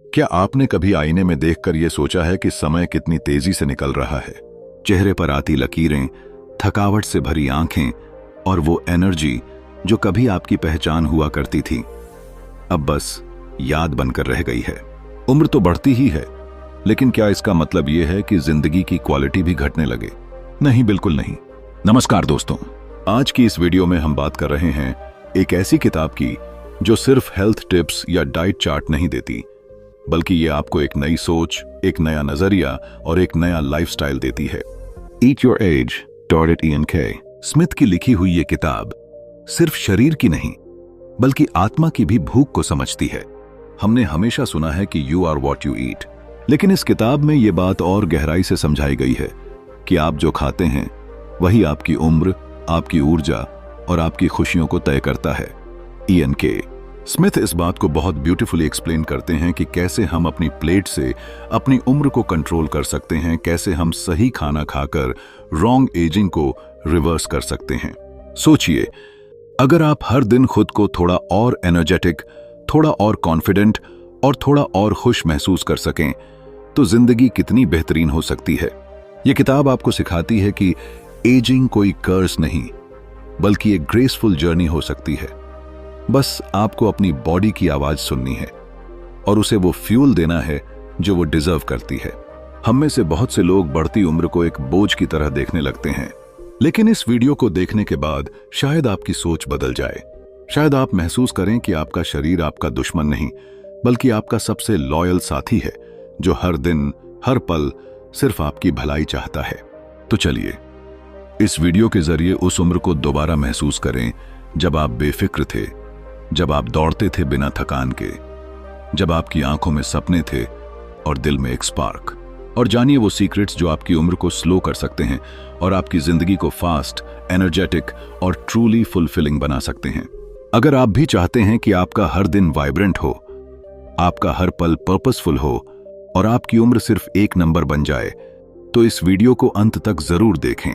क्या आपने कभी आईने में देखकर यह सोचा है कि समय कितनी तेजी से निकल रहा है? चेहरे पर आती लकीरें, थकावट से भरी आंखें और वो एनर्जी जो कभी आपकी पहचान हुआ करती थी, अब बस याद बनकर रह गई है। उम्र तो बढ़ती ही है, लेकिन क्या इसका मतलब यह है कि जिंदगी की क्वालिटी भी घटने लगे? नहीं, बिल्कुल नहीं। नमस्कार दोस्तों, आज की इस वीडियो में हम बात कर रहे हैं एक ऐसी किताब की जो सिर्फ हेल्थ टिप्स या डाइट चार्ट नहीं देती, बल्कि ये आपको एक नई सोच, एक नया नजरिया और एक नया लाइफस्टाइल देती है। Eat your age, torrid Ian के स्मिथ की लिखी हुई ये किताब सिर्फ शरीर की नहीं, बल्कि आत्मा की भी भूख को समझती है। हमने हमेशा सुना है कि you are what you eat, लेकिन इस किताब में ये बात और गहराई से समझाई गई है कि आप जो खाते हैं वही आपकी उम्र, आपकी ऊर्जा और आपकी खुशियों को तय करता है। इयन के स्मिथ इस बात को बहुत ब्यूटीफुली एक्सप्लेन करते हैं कि कैसे हम अपनी प्लेट से अपनी उम्र को कंट्रोल कर सकते हैं, कैसे हम सही खाना खाकर रॉन्ग एजिंग को रिवर्स कर सकते हैं। सोचिए, अगर आप हर दिन खुद को थोड़ा और एनर्जेटिक, थोड़ा और कॉन्फिडेंट और थोड़ा और खुश महसूस कर सकें, तो जिंदगी कितनी बेहतरीन हो सकती है। यह किताब आपको सिखाती है कि एजिंग कोई कर्स नहीं, बल्कि एक ग्रेसफुल जर्नी हो सकती है। बस आपको अपनी बॉडी की आवाज सुननी है और उसे वो फ्यूल देना है जो वो डिजर्व करती है। हम में से बहुत से लोग बढ़ती उम्र को एक बोझ की तरह देखने लगते हैं, लेकिन इस वीडियो को देखने के बाद शायद आपकी सोच बदल जाए। शायद आप महसूस करें कि आपका शरीर आपका दुश्मन नहीं, बल्कि आपका सबसे लॉयल साथी है जो हर दिन, हर पल सिर्फ आपकी भलाई चाहता है। तो चलिए, इस वीडियो के जरिए उस उम्र को दोबारा महसूस करें जब आप बेफिक्र थे, जब आप दौड़ते थे बिना थकान के, जब आपकी आंखों में सपने थे और दिल में एक स्पार्क। और जानिए वो सीक्रेट्स जो आपकी उम्र को स्लो कर सकते हैं और आपकी जिंदगी को फास्ट, एनर्जेटिक और ट्रूली फुलफिलिंग बना सकते हैं। अगर आप भी चाहते हैं कि आपका हर दिन वाइब्रेंट हो, आपका हर पल पर्पसफुल हो और आपकी उम्र सिर्फ एक नंबर बन जाए, तो इस वीडियो को अंत तक जरूर देखें,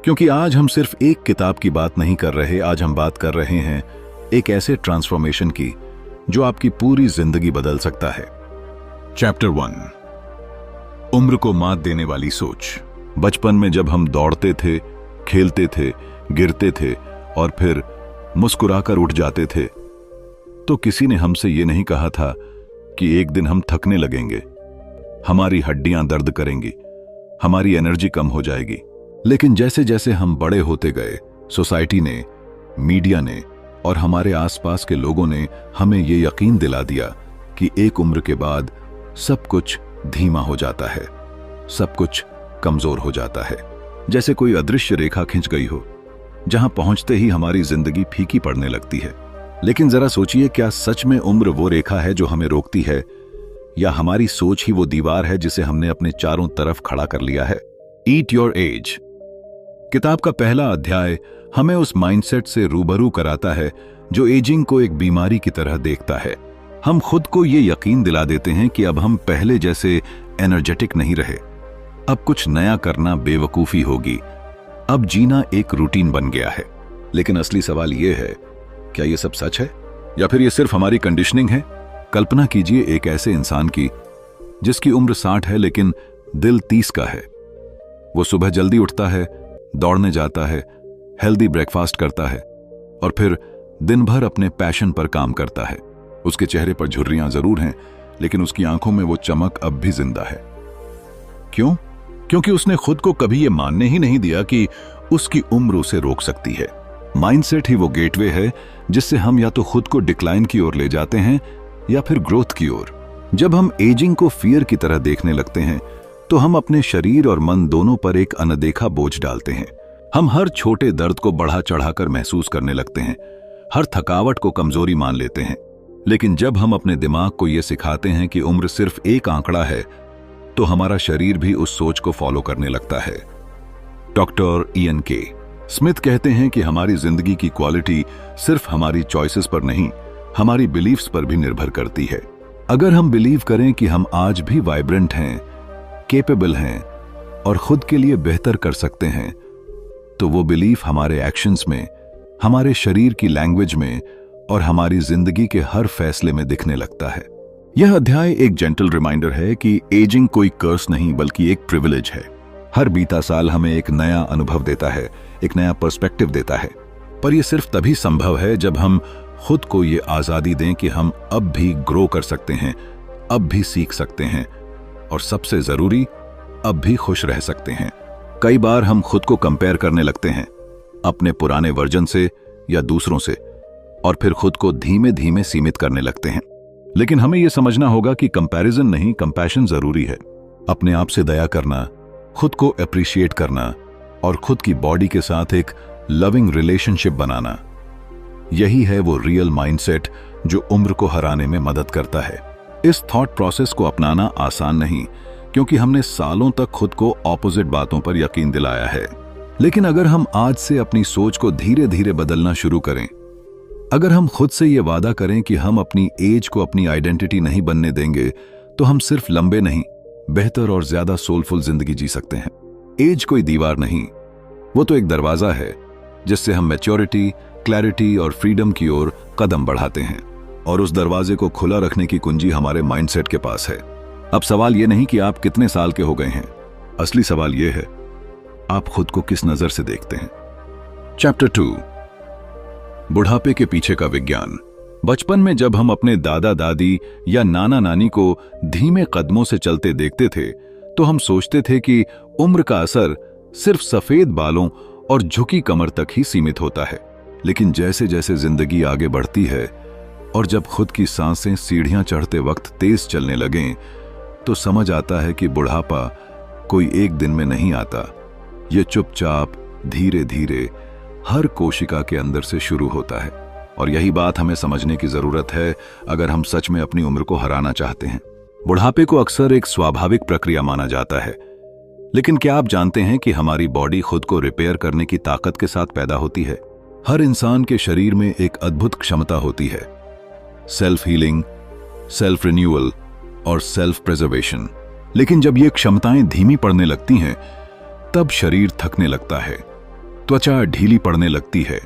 क्योंकि आज हम सिर्फ एक किताब की बात नहीं कर रहे। आज हम बात कर रहे हैं एक ऐसे ट्रांसफॉर्मेशन की जो आपकी पूरी जिंदगी बदल सकता है। चैप्टर 1, उम्र को मात देने वाली सोच। बचपन में जब हम दौड़ते थे, खेलते थे, गिरते थे और फिर मुस्कुराकर उठ जाते थे, तो किसी ने हमसे ये नहीं कहा था कि एक दिन हम थकने लगेंगे, हमारी हड्डियां दर्द करेंगी, हमारी एनर्जी कम हो जाएगी। लेकिन जैसे जैसे हम बड़े होते गए, सोसाइटी ने, मीडिया ने और हमारे आसपास के लोगों ने हमें ये यकीन दिला दिया कि एक उम्र के बाद सब कुछ धीमा हो जाता है, सब कुछ कमजोर हो जाता है, जैसे कोई अदृश्य रेखा खिंच गई हो, जहां पहुंचते ही हमारी जिंदगी फीकी पड़ने लगती है। लेकिन जरा सोचिए, क्या सच में उम्र वो रेखा है जो हमें रोकती है, या हमारी सोच ही वो दीवार है जिसे हमने अपने चारों तरफ खड़ा कर लिया है? ईट योर एज किताब का पहला अध्याय हमें उस माइंडसेट से रूबरू कराता है जो एजिंग को एक बीमारी की तरह देखता है। हम खुद को ये यकीन दिला देते हैं कि अब हम पहले जैसे एनर्जेटिक नहीं रहे, अब कुछ नया करना बेवकूफी होगी, अब जीना एक रूटीन बन गया है। लेकिन असली सवाल यह है, क्या यह सब सच है या फिर यह सिर्फ हमारी कंडीशनिंग है? कल्पना कीजिए एक ऐसे इंसान की जिसकी उम्र 60 है लेकिन दिल 30 का है। वो सुबह जल्दी उठता है, दौड़ने जाता है, हेल्दी ब्रेकफास्ट करता है और फिर दिन भर अपने पैशन पर काम करता है। उसके चेहरे पर झुर्रियां जरूर हैं, लेकिन उसकी आंखों में वो चमक अब भी जिंदा है। क्यों? क्योंकि उसने खुद को कभी ये मानने ही नहीं दिया कि उसकी उम्र उसे रोक सकती है। माइंडसेट ही वो गेटवे है जिससे हम या तो खुद को डिक्लाइन की ओर ले जाते हैं या फिर ग्रोथ की ओर। जब हम एजिंग को फियर की तरह देखने लगते हैं, तो हम अपने शरीर और मन दोनों पर एक अनदेखा बोझ डालते हैं। हम हर छोटे दर्द को बढ़ा चढ़ाकर महसूस करने लगते हैं, हर थकावट को कमजोरी मान लेते हैं। लेकिन जब हम अपने दिमाग को यह सिखाते हैं कि उम्र सिर्फ एक आंकड़ा है, तो हमारा शरीर भी उस सोच को फॉलो करने लगता है। डॉक्टर इयन के स्मिथ कहते हैं कि हमारी जिंदगी की क्वालिटी सिर्फ हमारी चॉइसेस पर नहीं, हमारी बिलीफ्स पर भी निर्भर करती है। अगर हम बिलीव करें कि हम आज भी वाइब्रेंट हैं, केपेबल हैं और खुद के लिए बेहतर कर सकते हैं, तो वो बिलीफ हमारे एक्शंस में, हमारे शरीर की लैंग्वेज में और हमारी जिंदगी के हर फैसले में दिखने लगता है। यह अध्याय एक जेंटल रिमाइंडर है कि एजिंग कोई कर्स नहीं बल्कि एक प्रिविलेज है। हर बीता साल हमें एक नया अनुभव देता है, एक नया पर्सपेक्टिव देता है, पर यह सिर्फ तभी संभव है जब हम खुद को ये आजादी दें कि हम अब भी ग्रो कर सकते हैं, अब भी सीख सकते हैं और सबसे जरूरी अब भी खुश रह सकते हैं। कई बार हम खुद को कंपेयर करने लगते हैं अपने पुराने वर्जन से या दूसरों से, और फिर खुद को धीमे धीमे सीमित करने लगते हैं। लेकिन हमें यह समझना होगा कि कंपैरिजन नहीं, कंपैशन जरूरी है। अपने आप से दया करना, खुद को अप्रिशिएट करना और खुद की बॉडी के साथ एक लविंग रिलेशनशिप बनाना, यही है वो रियल माइंडसेट जो उम्र को हराने में मदद करता है। इस थॉट प्रोसेस को अपनाना आसान नहीं, क्योंकि हमने सालों तक खुद को ऑपोजिट बातों पर यकीन दिलाया है। लेकिन अगर हम आज से अपनी सोच को धीरे धीरे बदलना शुरू करें, अगर हम खुद से ये वादा करें कि हम अपनी एज को अपनी आइडेंटिटी नहीं बनने देंगे, तो हम सिर्फ लंबे नहीं, बेहतर और ज्यादा सोलफुल जिंदगी जी सकते हैं। एज कोई दीवार नहीं, वो तो एक दरवाजा है जिससे हम मैच्योरिटी, क्लैरिटी और फ्रीडम की ओर कदम बढ़ाते हैं। और उस दरवाजे को खुला रखने की कुंजी हमारे माइंडसेट के पास है। अब सवाल यह नहीं कि आप कितने साल के हो गए हैं, असली सवाल यह है आप खुद को किस नजर से देखते हैं। चैप्टर 2, बुढ़ापे के पीछे का विज्ञान। बचपन में जब हम अपने दादा दादी या नाना नानी को धीमे कदमों से चलते देखते थे, तो हम सोचते थे कि उम्र का असर सिर्फ सफेद बालों और झुकी कमर तक ही सीमित होता है। लेकिन जैसे जैसे जिंदगी आगे बढ़ती है और जब खुद की सांसें सीढ़ियां चढ़ते वक्त तेज चलने लगें, तो समझ आता है कि बुढ़ापा कोई एक दिन में नहीं आता। ये चुपचाप धीरे धीरे हर कोशिका के अंदर से शुरू होता है। और यही बात हमें समझने की जरूरत है अगर हम सच में अपनी उम्र को हराना चाहते हैं। बुढ़ापे को अक्सर एक स्वाभाविक प्रक्रिया माना जाता है, लेकिन क्या आप जानते हैं कि हमारी बॉडी खुद को रिपेयर करने की ताकत के साथ पैदा होती है। हर इंसान के शरीर में एक अद्भुत क्षमता होती है, सेल्फ हीलिंग, सेल्फ रिन्यूअल और सेल्फ प्रिजर्वेशन। लेकिन जब ये क्षमताएं धीमी पड़ने लगती हैं, तब शरीर थकने लगता है, त्वचा ढीली पड़ने लगती है,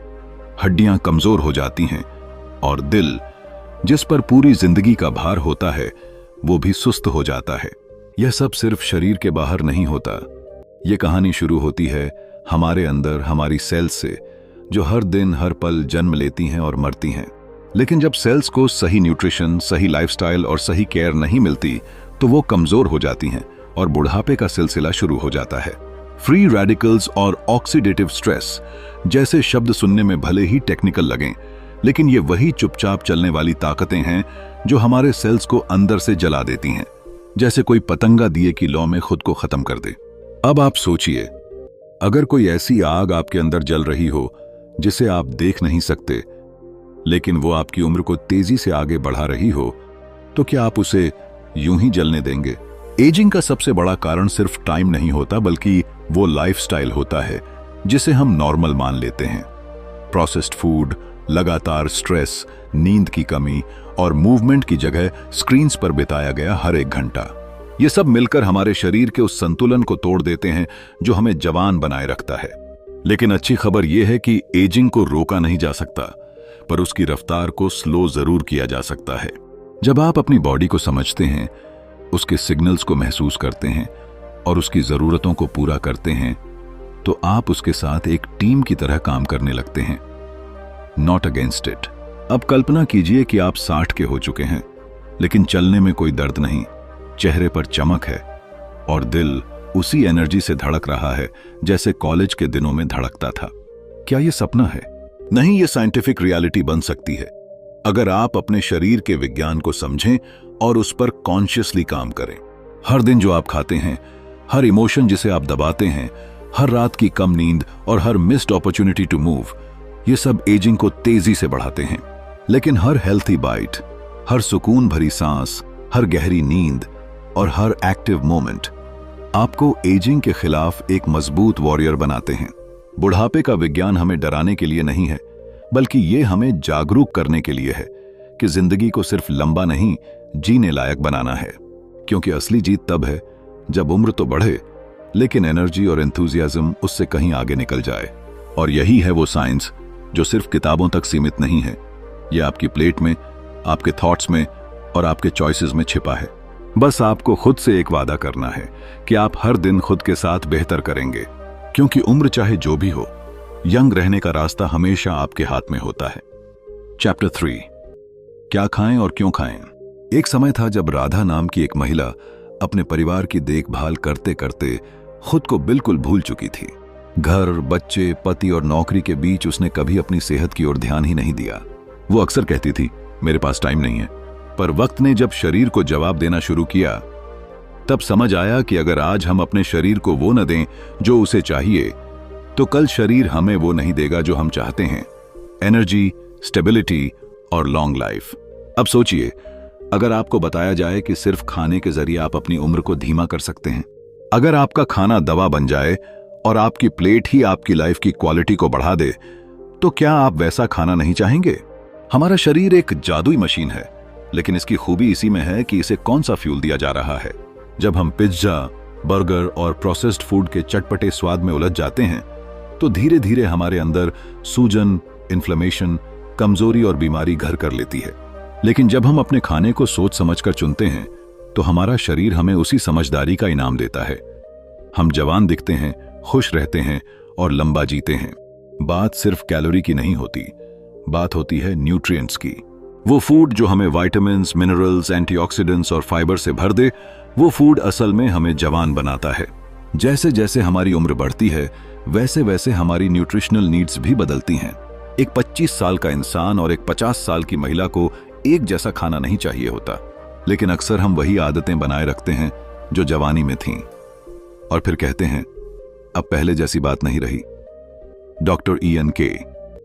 हड्डियां कमजोर हो जाती हैं और दिल, जिस पर पूरी जिंदगी का भार होता है, वो भी सुस्त हो जाता है। यह सब सिर्फ शरीर के बाहर नहीं होता। यह कहानी शुरू होती है हमारे अंदर, हमारी सेल्स से, जो हर दिन हर पल जन्म लेती हैं और मरती हैं। लेकिन जब सेल्स को सही न्यूट्रिशन, सही लाइफस्टाइल और सही केयर नहीं मिलती, तो वो कमजोर हो जाती हैं और बुढ़ापे का सिलसिला शुरू हो जाता है। फ्री रेडिकल्स और ऑक्सीडेटिव स्ट्रेस जैसे शब्द सुनने में भले ही टेक्निकल लगें, लेकिन ये वही चुपचाप चलने वाली ताकतें हैं जो हमारे सेल्स को अंदर से जला देती हैं, जैसे कोई पतंगा दिए की लौ में खुद को खत्म कर दे। अब आप सोचिए, अगर कोई ऐसी आग आपके अंदर जल रही हो जिसे आप देख नहीं सकते, लेकिन वो आपकी उम्र को तेजी से आगे बढ़ा रही हो, तो क्या आप उसे यूं ही जलने देंगे? एजिंग का सबसे बड़ा कारण सिर्फ टाइम नहीं होता, बल्कि वो लाइफस्टाइल होता है जिसे हम नॉर्मल मान लेते हैं। प्रोसेस्ड फूड, लगातार स्ट्रेस, नींद की कमी और मूवमेंट की जगह स्क्रीन्स पर बिताया गया हर एक घंटा, ये सब मिलकर हमारे शरीर के उस संतुलन को तोड़ देते हैं जो हमें जवान बनाए रखता है। लेकिन अच्छी खबर यह है कि एजिंग को रोका नहीं जा सकता, पर उसकी रफ्तार को स्लो जरूर किया जा सकता है। जब आप अपनी बॉडी को समझते हैं, उसके सिग्नल्स को महसूस करते हैं और उसकी जरूरतों को पूरा करते हैं, तो आप उसके साथ एक टीम की तरह काम करने लगते हैं, नॉट अगेंस्ट इट। अब कल्पना कीजिए कि आप 60 के हो चुके हैं, लेकिन चलने में कोई दर्द नहीं, चेहरे पर चमक है और दिल उसी एनर्जी से धड़क रहा है जैसे कॉलेज के दिनों में धड़कता था। क्या यह सपना है? नहीं, यह साइंटिफिक रियलिटी बन सकती है अगर आप अपने शरीर के विज्ञान को समझें और उस पर कॉन्शियसली काम करें। हर दिन जो आप खाते हैं, हर इमोशन जिसे आप दबाते हैं, हर रात की कम नींद और हर मिस्ड अपॉर्चुनिटी टू मूव, ये सब एजिंग को तेजी से बढ़ाते हैं। लेकिन हर हेल्थी बाइट, हर सुकून भरी सांस, हर गहरी नींद और हर एक्टिव मोमेंट आपको एजिंग के खिलाफ एक मजबूत वॉरियर बनाते हैं। बुढ़ापे का विज्ञान हमें डराने के लिए नहीं है, बल्कि ये हमें जागरूक करने के लिए है कि जिंदगी को सिर्फ लंबा नहीं, जीने लायक बनाना है। क्योंकि असली जीत तब है जब उम्र तो बढ़े, लेकिन एनर्जी और एंथुजियाज्म उससे कहीं आगे निकल जाए। और यही है वो साइंस जो सिर्फ किताबों तक सीमित नहीं है। यह आपकी प्लेट में, आपके थॉट्स में और आपके चॉइसेस में छिपा है। बस आपको खुद से एक वादा करना है कि आप हर दिन खुद के साथ बेहतर करेंगे, क्योंकि उम्र चाहे जो भी हो, यंग रहने का रास्ता हमेशा आपके हाथ में होता है। चैप्टर 3, क्या खाएं और क्यों खाएं। एक समय था जब राधा नाम की एक महिला अपने परिवार की देखभाल करते करते खुद को बिल्कुल भूल चुकी थी। घर, बच्चे, पति और नौकरी के बीच उसने कभी अपनी सेहत की ओर ध्यान ही नहीं दिया। वो अक्सर कहती थी, मेरे पास टाइम नहीं है। पर वक्त ने जब शरीर को जवाब देना शुरू किया, तब समझ आया कि अगर आज हम अपने शरीर को वो न दें जो उसे चाहिए, तो कल शरीर हमें वो नहीं देगा जो हम चाहते हैं, एनर्जी, स्टेबिलिटी और लॉन्ग लाइफ। अब सोचिए, अगर आपको बताया जाए कि सिर्फ खाने के जरिए आप अपनी उम्र को धीमा कर सकते हैं, अगर आपका खाना दवा बन जाए और आपकी प्लेट ही आपकी लाइफ की क्वालिटी को बढ़ा दे, तो क्या आप वैसा खाना नहीं चाहेंगे? हमारा शरीर एक जादुई मशीन है, लेकिन इसकी खूबी इसी में है कि इसे कौन सा फ्यूल दिया जा रहा है। जब हम पिज्जा, बर्गर और प्रोसेस्ड फूड के चटपटे स्वाद में उलझ जाते हैं, तो धीरे धीरे हमारे अंदर सूजन, इन्फ्लेमेशन, कमजोरी और बीमारी घर कर लेती है। लेकिन जब हम अपने खाने को सोच समझकर चुनते हैं, तो हमारा शरीर हमें उसी समझदारी का इनाम देता है। हम जवान दिखते हैं, खुश रहते हैं और लंबा जीते हैं। बात सिर्फ कैलोरी की नहीं होती, बात होती है न्यूट्रिएंट्स की। वो फूड जो हमें विटामिन्स, मिनरल्स, एंटीऑक्सीडेंट्स और फाइबर से भर दे, वो फूड असल में हमें जवान बनाता है। जैसे जैसे हमारी उम्र बढ़ती है, वैसे वैसे हमारी न्यूट्रिशनल नीड्स भी बदलती हैं। एक 25 साल का इंसान और एक 50 साल की महिला को एक जैसा खाना नहीं चाहिए होता, लेकिन अक्सर हम वही आदतें बनाए रखते हैं जो जवानी में थीं, और फिर कहते हैं अब पहले जैसी बात नहीं रही। डॉक्टर इयन के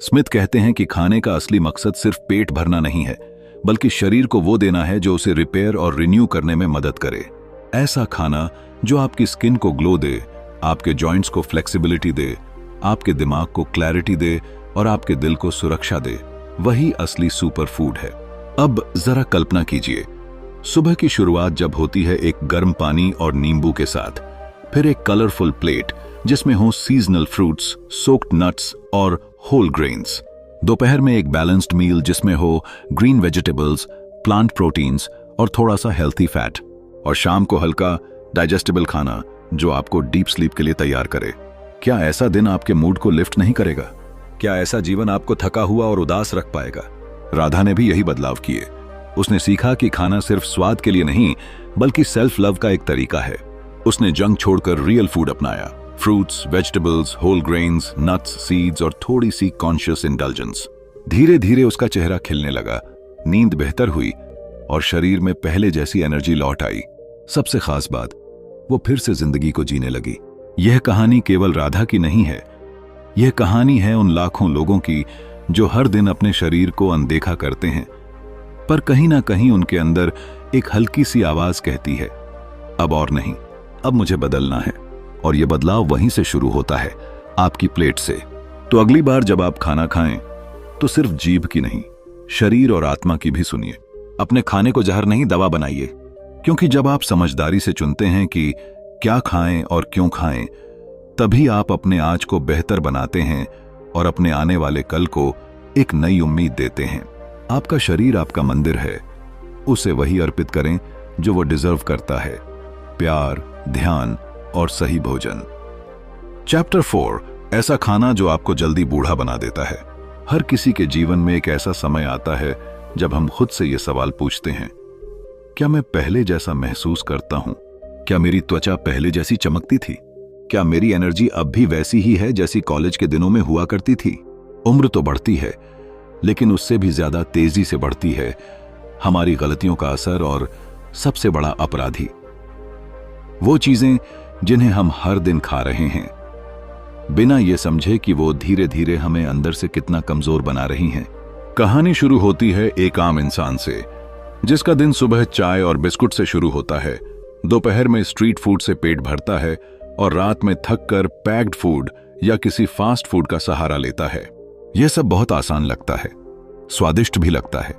स्मिथ कहते हैं कि खाने का असली मकसद सिर्फ पेट भरना नहीं है, बल्कि शरीर को वो देना है जो उसे रिपेयर और रिन्यू करने में मदद करे। ऐसा खाना जो आपकी स्किन को ग्लो दे, आपके जॉइंट्स को फ्लेक्सिबिलिटी दे, आपके दिमाग को क्लैरिटी दे और आपके दिल को सुरक्षा दे, वही असली सुपर फूड है। अब जरा कल्पना कीजिए, सुबह की शुरुआत जब होती है एक गर्म पानी और नींबू के साथ, फिर एक कलरफुल प्लेट जिसमें हो सीजनल फ्रूट्स, सोक्ड नट्स और होल ग्रेन्स। दोपहर में एक बैलेंस्ड मील जिसमें हो ग्रीन वेजिटेबल्स, प्लांट प्रोटीन्स और थोड़ा सा हेल्थी फैट। और शाम को हल्का डाइजेस्टेबल खाना जो आपको डीप स्लीप के लिए तैयार करे। क्या ऐसा दिन आपके मूड को लिफ्ट नहीं करेगा? क्या ऐसा जीवन आपको थका हुआ और उदास रख पाएगा? राधा ने भी यही बदलाव किए। उसने सीखा कि खाना सिर्फ स्वाद के लिए नहीं, बल्कि सेल्फ लव का एक तरीका है। उसने जंक छोड़कर रियल फूड अपनाया, fruits, vegetables, whole grains, nuts, seeds और थोड़ी सी कॉन्शियस इंडल्जेंस। धीरे धीरे उसका चेहरा खिलने लगा, नींद बेहतर हुई और शरीर में पहले जैसी एनर्जी लौट आई। सबसे खास बात, वो फिर से जिंदगी को जीने लगी। यह कहानी केवल राधा की नहीं है, यह कहानी है उन लाखों लोगों की जो हर दिन अपने शरीर को अनदेखा करते हैं, पर कहीं ना कहीं उनके अंदर एक हल्की सी आवाज कहती है, अब और नहीं, अब मुझे बदलना है। और यह बदलाव वहीं से शुरू होता है, आपकी प्लेट से। तो अगली बार जब आप खाना खाएं, तो सिर्फ जीभ की नहीं, शरीर और आत्मा की भी सुनिए। अपने खाने को जहर नहीं, दवा बनाइए, क्योंकि जब आप समझदारी से चुनते हैं कि क्या खाएं और क्यों खाएं, तभी आप अपने आज को बेहतर बनाते हैं और अपने आने वाले कल को एक नई उम्मीद देते हैं। आपका शरीर आपका मंदिर है, उसे वही अर्पित करें जो वो डिजर्व करता है, प्यार, ध्यान और सही भोजन। चैप्टर 4, ऐसा खाना जो आपको जल्दी बूढ़ा बना देता है। हर किसी के जीवन में एक ऐसा समय आता है जब हम खुद से ये सवाल पूछते हैं, क्या मैं पहले जैसा महसूस करता हूं? क्या मेरी त्वचा पहले जैसी चमकती थी? क्या मेरी एनर्जी अब भी वैसी ही है जैसी कॉलेज के दिनों में हुआ करती थी? उम्र तो बढ़ती है, लेकिन उससे भी ज्यादा तेजी से बढ़ती है हमारी गलतियों का असर और सबसे बड़ा अपराधी, वो चीजें जिन्हें हम हर दिन खा रहे हैं, बिना ये समझे कि वो धीरे धीरे हमें अंदर से कितना कमजोर बना रही हैं। कहानी शुरू होती है एक आम इंसान से, जिसका दिन सुबह चाय और बिस्कुट से शुरू होता है, दोपहर में स्ट्रीट फूड से पेट भरता है और रात में थक कर पैक्ड फूड या किसी फास्ट फूड का सहारा लेता है। यह सब बहुत आसान लगता है, स्वादिष्ट भी लगता है,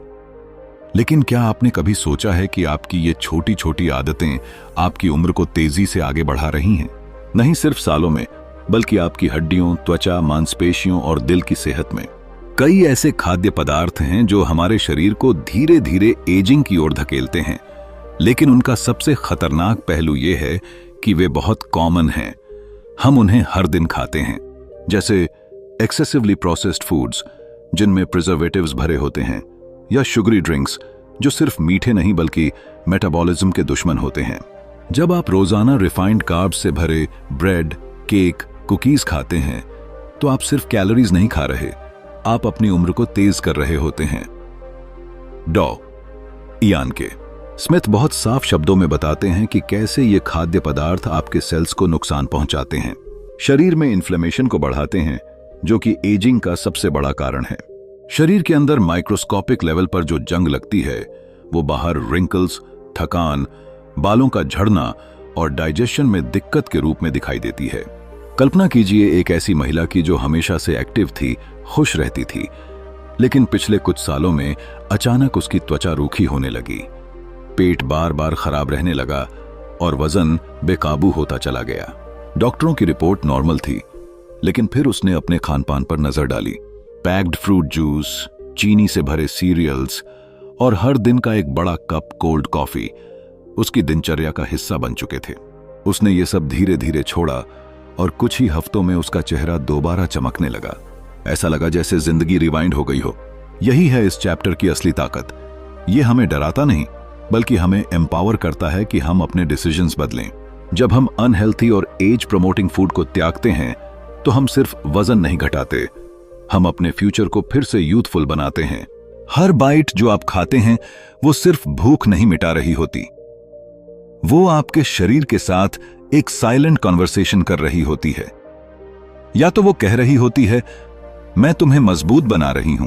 लेकिन क्या आपने कभी सोचा है कि आपकी ये छोटी छोटी आदतें आपकी उम्र को तेजी से आगे बढ़ा रही हैं? नहीं सिर्फ सालों में, बल्कि आपकी हड्डियों, त्वचा, मांसपेशियों और दिल की सेहत में। कई ऐसे खाद्य पदार्थ हैं जो हमारे शरीर को धीरे धीरे एजिंग की ओर धकेलते हैं, लेकिन उनका सबसे खतरनाक पहलू यह है कि वे बहुत कॉमन हैं। हम उन्हें हर दिन खाते हैं, जैसे एक्सेसिवली प्रोसेस्ड फूड्स जिनमें प्रिजर्वेटिव्स भरे होते हैं, या शुगरी ड्रिंक्स जो सिर्फ मीठे नहीं बल्कि मेटाबॉलिज्म के दुश्मन होते हैं। जब आप रोजाना रिफाइंड कार्ब्स से भरे ब्रेड, केक, कुकीज खाते हैं तो आप सिर्फ कैलोरीज नहीं खा रहे, आप अपनी उम्र को तेज कर रहे होते हैं। इयान के स्मिथ बहुत साफ शब्दों में बताते हैं कि कैसे ये खाद्य पदार्थ आपके सेल्स को नुकसान पहुंचाते हैं, शरीर में इन्फ्लेमेशन को बढ़ाते हैं, जो कि एजिंग का सबसे बड़ा कारण है। शरीर के अंदर माइक्रोस्कोपिक लेवल पर जो जंग लगती है वो बाहर रिंकल्स, थकान, बालों का झड़ना और डाइजेशन में दिक्कत के रूप में दिखाई देती है। कल्पना कीजिए एक ऐसी महिला की जो हमेशा से एक्टिव थी, खुश रहती थी, लेकिन पिछले कुछ सालों में अचानक उसकी त्वचा रूखी होने लगी, पेट बार बार खराब रहने लगा और वजन बेकाबू होता चला गया। डॉक्टरों की रिपोर्ट नॉर्मल थी, लेकिन फिर उसने अपने खानपान पर नजर डाली। पैक्ड फ्रूट जूस, चीनी से भरे सीरियल्स और हर दिन का एक बड़ा कप कोल्ड कॉफी उसकी दिनचर्या का हिस्सा बन चुके थे। उसने ये सब धीरे धीरे छोड़ा और कुछ ही हफ्तों में उसका चेहरा दोबारा चमकने लगा। ऐसा लगा जैसे जिंदगी रिवाइंड हो गई हो। यही है इस चैप्टर की असली ताकत। ये हमें डराता नहीं, बल्कि हमें एम्पावर करता है कि हम अपने डिसीजंस बदलें। जब हम अनहेल्थी और एज प्रमोटिंग फूड को त्यागते हैं तो हम सिर्फ वजन नहीं घटाते, हम अपने फ्यूचर को फिर से यूथफुल बनाते हैं। हर बाइट जो आप खाते हैं वो सिर्फ भूख नहीं मिटा रही होती, वो आपके शरीर के साथ एक साइलेंट कॉन्वर्सेशन कर रही होती है। या तो वो कह रही होती है मैं तुम्हें मजबूत बना रही हूं,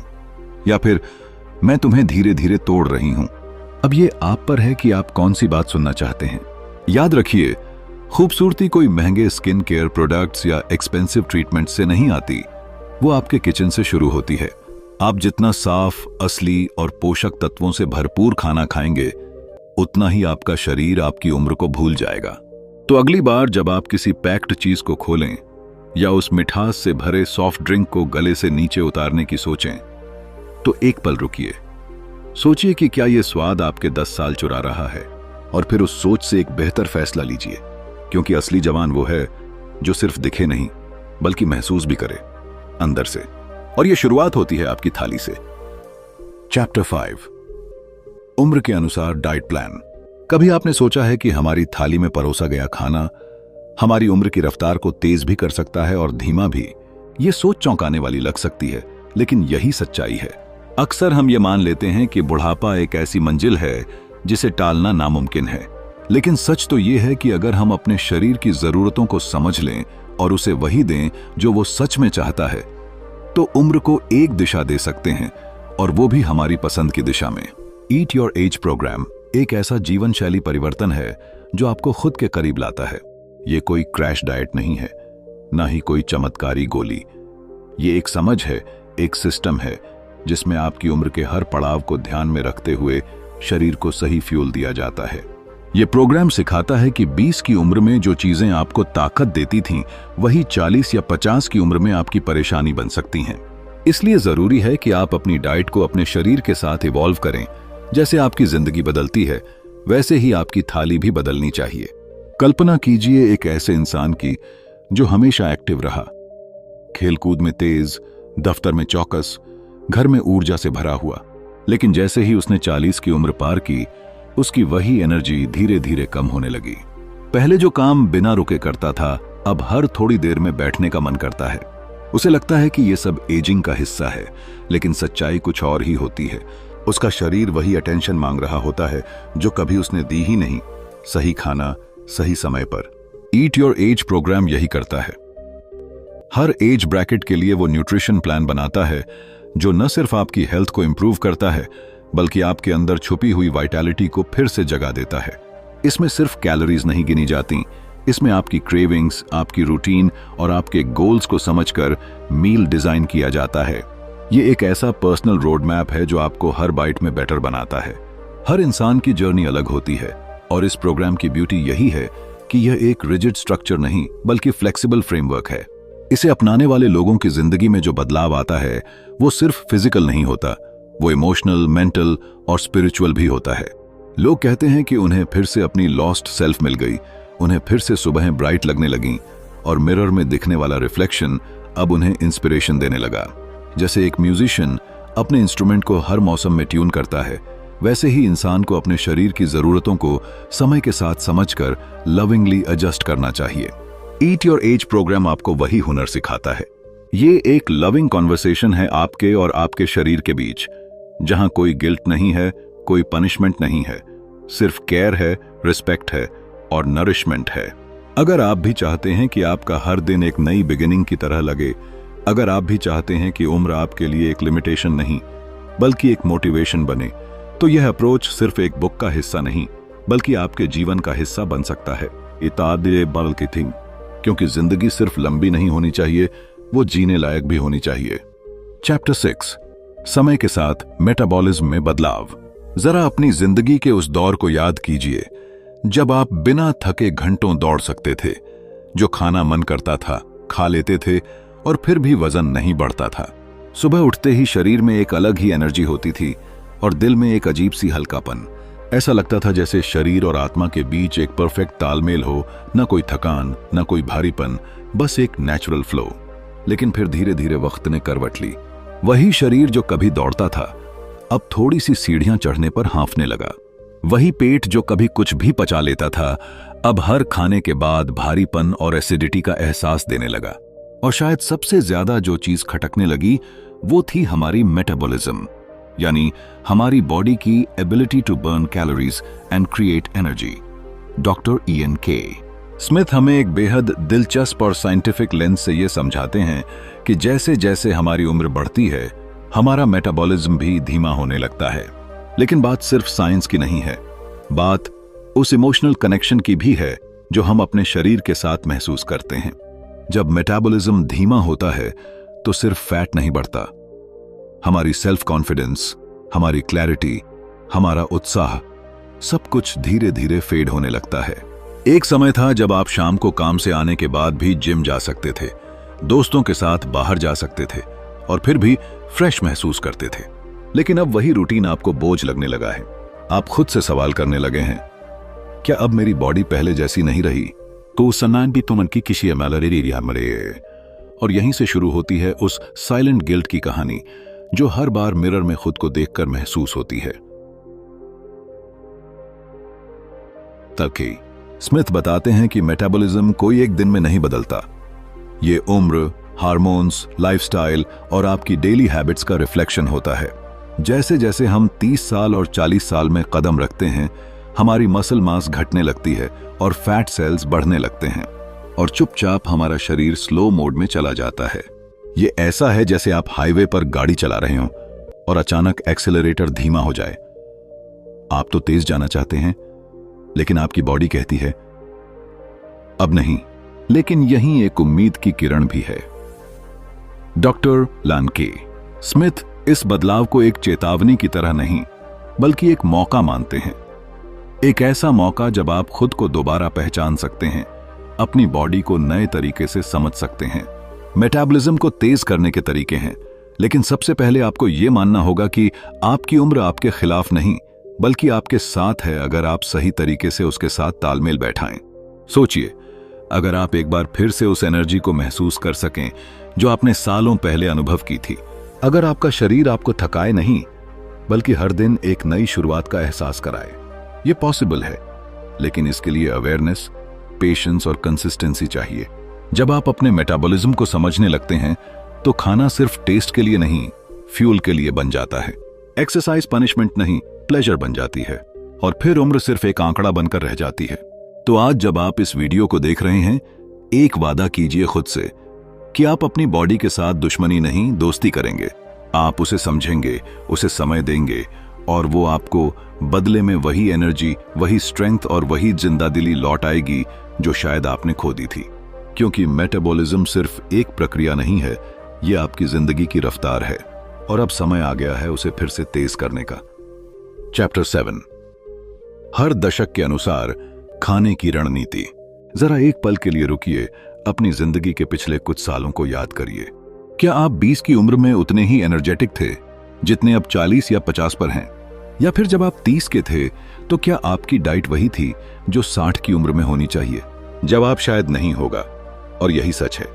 या फिर मैं तुम्हें धीरे धीरे तोड़ रही हूं। अब ये आप पर है कि आप कौन सी बात सुनना चाहते हैं। याद रखिए, खूबसूरती कोई महंगे स्किन केयर प्रोडक्ट्स या एक्सपेंसिव ट्रीटमेंट से नहीं आती, वो आपके किचन से शुरू होती है। आप जितना साफ, असली और पोषक तत्वों से भरपूर खाना खाएंगे, उतना ही आपका शरीर आपकी उम्र को भूल जाएगा। तो अगली बार जब आप किसी पैक्ड चीज को खोलें या उस मिठास से भरे सॉफ्ट ड्रिंक को गले से नीचे उतारने की सोचें, तो एक पल रुकिए, सोचिए कि क्या यह स्वाद आपके 10 साल चुरा रहा है, और फिर उस सोच से एक बेहतर फैसला लीजिए, क्योंकि असली जवान वो है जो सिर्फ दिखे नहीं बल्कि महसूस भी करे अंदर से। और यह शुरुआत होती है आपकी थाली से। चैप्टर 5, उम्र के अनुसार डाइट प्लान। कभी आपने सोचा है कि हमारी थाली में परोसा गया खाना हमारी उम्र की रफ्तार को तेज भी कर सकता है और धीमा भी? ये सोच चौंकाने वाली लग सकती है, लेकिन यही सच्चाई है। अक्सर हम ये मान लेते हैं कि बुढ़ापा एक ऐसी मंजिल है जिसे टालना नामुमकिन है, लेकिन सच तो ये है कि अगर हम अपने शरीर की जरूरतों को समझ लें और उसे वही दें जो वो सच में चाहता है, तो उम्र को एक दिशा दे सकते हैं, और वो भी हमारी पसंद की दिशा में। ईट योर एज प्रोग्राम एक ऐसा जीवन शैली परिवर्तन है जो आपको खुद के करीब लाता है। ये कोई क्रैश डाइट नहीं है, ना ही कोई चमत्कारी गोली। ये एक समझ है, एक सिस्टम है जिसमें आपकी उम्र के हर पड़ाव को ध्यान में रखते हुए शरीर को सही फ्यूल दिया जाता है। ये प्रोग्राम सिखाता है कि 20 की उम्र में जो चीजें आपको ताकत देती थीं, वही 40 या 50 की उम्र में आपकी परेशानी बन सकती हैं। इसलिए जरूरी है कि आप अपनी डाइट को अपने शरीर के साथ इवॉल्व करें। जैसे आपकी जिंदगी बदलती है, वैसे ही आपकी थाली भी बदलनी चाहिए। कल्पना कीजिए एक ऐसे इंसान की जो हमेशा एक्टिव रहा, खेलकूद में तेज, दफ्तर में चौकस, घर में ऊर्जा से भरा हुआ, लेकिन जैसे ही उसने 40 की उम्र पार की, उसकी वही एनर्जी धीरे धीरे कम होने लगी। पहले जो काम बिना रुके करता था, अब हर थोड़ी देर में बैठने का मन करता है। उसे लगता है कि यह सब एजिंग का हिस्सा है, लेकिन सच्चाई कुछ और ही होती है। उसका शरीर वही अटेंशन मांग रहा होता है जो कभी उसने दी ही नहीं। सही खाना, सही समय पर। ईट योर एज प्रोग्राम यही करता है। हर एज ब्रैकेट के लिए वो न्यूट्रिशन प्लान बनाता है जो न सिर्फ आपकी हेल्थ को इंप्रूव करता है, बल्कि आपके अंदर छुपी हुई वाइटैलिटी को फिर से जगा देता है। इसमें सिर्फ कैलोरीज नहीं गिनी जाती, इसमें आपकी क्रेविंग्स, आपकी रूटीन और आपके गोल्स को समझकर मील डिजाइन किया जाता है। ये एक ऐसा पर्सनल रोड मैप है जो आपको हर बाइट में बेटर बनाता है। हर इंसान की जर्नी अलग होती है, और इस प्रोग्राम की ब्यूटी यही है कि यह एक रिजिड स्ट्रक्चर नहीं बल्कि फ्लेक्सिबल फ्रेमवर्क है। इसे अपनाने वाले लोगों की जिंदगी में जो बदलाव आता है वो सिर्फ फिजिकल नहीं होता, वो इमोशनल, मेंटल और स्पिरिचुअल भी होता है। लोग कहते हैं कि उन्हें फिर से अपनी लॉस्ट सेल्फ मिल गई, उन्हें फिर से सुबहें ब्राइट लगने लगीं और मिरर में दिखने वाला रिफ्लेक्शन अब उन्हें इंस्पिरेशन देने लगा। जैसे एक म्यूजिशियन अपने इंस्ट्रूमेंट को हर मौसम में ट्यून करता है, वैसे ही इंसान को अपने शरीर की जरूरतों को समय के साथ समझकर लविंगली एडजस्ट करना चाहिए। ईट योर एज प्रोग्राम आपको वही हुनर सिखाता है। ये एक लविंग कॉन्वर्सेशन है आपके और आपके शरीर के बीच, जहां कोई गिल्ट नहीं है, कोई पनिशमेंट नहीं है, सिर्फ केयर है, रिस्पेक्ट है और नरिशमेंट है। अगर आप भी चाहते हैं कि आपका हर दिन एक नई बिगिनिंग की तरह लगे, अगर आप भी चाहते हैं कि उम्र आपके लिए एक लिमिटेशन नहीं बल्कि एक मोटिवेशन बने, तो यह अप्रोच सिर्फ एक बुक का हिस्सा नहीं बल्कि आपके जीवन का हिस्सा बन सकता है। इतादे बल की थिंग, क्योंकि जिंदगी सिर्फ लंबी नहीं होनी चाहिए, वो जीने लायक भी होनी चाहिए। चैप्टर 6, समय के साथ मेटाबॉलिज्म में बदलाव। जरा अपनी जिंदगी के उस दौर को याद कीजिए जब आप बिना थके घंटों दौड़ सकते थे, जो खाना मन करता था खा लेते थे और फिर भी वजन नहीं बढ़ता था। सुबह उठते ही शरीर में एक अलग ही एनर्जी होती थी और दिल में एक अजीब सी हल्कापन। ऐसा लगता था जैसे शरीर और आत्मा के बीच एक परफेक्ट तालमेल हो, न कोई थकान, न कोई भारीपन, बस एक नेचुरल फ्लो। लेकिन फिर धीरे धीरे वक्त ने करवट ली। वही शरीर जो कभी दौड़ता था अब थोड़ी सी सीढ़ियां चढ़ने पर हाँफने लगा। वही पेट जो कभी कुछ भी पचा लेता था अब हर खाने के बाद भारीपन और एसिडिटी का एहसास देने लगा। और शायद सबसे ज्यादा जो चीज खटकने लगी वो थी हमारी मेटाबॉलिज्म, यानी हमारी बॉडी की ability to burn calories and create energy. Doctor E N के स्मिथ हमें एक बेहद दिलचस्प और साइंटिफिक लेंस से ये समझाते हैं कि जैसे जैसे हमारी उम्र बढ़ती है हमारा मेटाबॉलिज्म भी धीमा होने लगता है। लेकिन बात सिर्फ साइंस की नहीं है, बात उस इमोशनल कनेक्शन की भी है जो हम अपने शरीर के साथ महसूस करते हैं। जब मेटाबॉलिज्म धीमा होता है तो सिर्फ फैट नहीं बढ़ता, हमारी सेल्फ कॉन्फिडेंस, हमारी क्लैरिटी, हमारा उत्साह, सब कुछ धीरे धीरे फेड होने लगता है। एक समय था जब आप शाम को काम से आने के बाद भी जिम जा सकते थे, दोस्तों के साथ बाहर जा सकते थे और फिर भी फ्रेश महसूस करते थे। लेकिन अब वही रूटीन आपको बोझ लगने लगा है। आप खुद से सवाल करने लगे हैं, क्या अब मेरी बॉडी पहले जैसी नहीं रही? को सन्नान भी तुमन की किसी एरिया मरे। और यहीं से शुरू होती है उस साइलेंट गिल्ट की कहानी जो हर बार मिरर में खुद को देखकर महसूस होती है। तलके स्मिथ बताते हैं कि मेटाबॉलिज्म कोई एक दिन में नहीं बदलता। ये उम्र, हार्मोन्स, लाइफस्टाइल और आपकी डेली हैबिट्स का रिफ्लेक्शन होता है। जैसे जैसे हम 30 साल और 40 साल में कदम रखते हैं हमारी मसल मास घटने लगती है और फैट सेल्स बढ़ने लगते हैं और चुपचाप हमारा शरीर स्लो मोड में चला जाता है। ये ऐसा है जैसे आप हाईवे पर गाड़ी चला रहे हो और अचानक एक्सेलरेटर धीमा हो जाए। आप तो तेज जाना चाहते हैं लेकिन आपकी बॉडी कहती है अब नहीं। लेकिन यहीं एक उम्मीद की किरण भी है। डॉक्टर लानके स्मिथ इस बदलाव को एक चेतावनी की तरह नहीं बल्कि एक मौका मानते हैं। एक ऐसा मौका जब आप खुद को दोबारा पहचान सकते हैं, अपनी बॉडी को नए तरीके से समझ सकते हैं। मेटाबॉलिज्म को तेज करने के तरीके हैं, लेकिन सबसे पहले आपको यह मानना होगा कि आपकी उम्र आपके खिलाफ नहीं बल्कि आपके साथ है अगर आप सही तरीके से उसके साथ तालमेल बैठाएं। सोचिए, अगर आप एक बार फिर से उस एनर्जी को महसूस कर सकें जो आपने सालों पहले अनुभव की थी, अगर आपका शरीर आपको थकाए नहीं बल्कि हर दिन एक नई शुरुआत का एहसास कराए, ये पॉसिबल है। लेकिन इसके लिए अवेयरनेस, पेशेंस और कंसिस्टेंसी चाहिए। जब आप अपने मेटाबॉलिज्म को समझने लगते हैं तो खाना सिर्फ टेस्ट के लिए नहीं, फ्यूल के लिए बन जाता है। एक्सरसाइज पनिशमेंट नहीं, प्लेजर बन जाती है और फिर उम्र सिर्फ एक आंकड़ा बनकर रह जाती है। तो आज जब आप इस वीडियो को देख रहे हैं, एक वादा कीजिए खुद से कि आप अपनी बॉडी के साथ दुश्मनी नहीं, दोस्ती करेंगे। आप उसे समझेंगे, उसे समय देंगे और वो आपको बदले में वही एनर्जी, वही स्ट्रेंथ और वही जिंदादिली लौट आएगी जो शायद आपने खो दी थी। क्योंकि मेटाबॉलिज्म सिर्फ एक प्रक्रिया नहीं है, ये आपकी जिंदगी की रफ्तार है और अब समय आ गया है उसे फिर से तेज करने का। चैप्टर 7, हर दशक के अनुसार खाने की रणनीति। जरा एक पल के लिए रुकिए। अपनी जिंदगी के पिछले कुछ सालों को याद करिए। क्या आप 20 की उम्र में उतने ही एनर्जेटिक थे जितने अब 40 या 50 पर हैं? या फिर जब आप 30 के थे तो क्या आपकी डाइट वही थी जो 60 की उम्र में होनी चाहिए? जवाब शायद नहीं होगा, और यही सच है।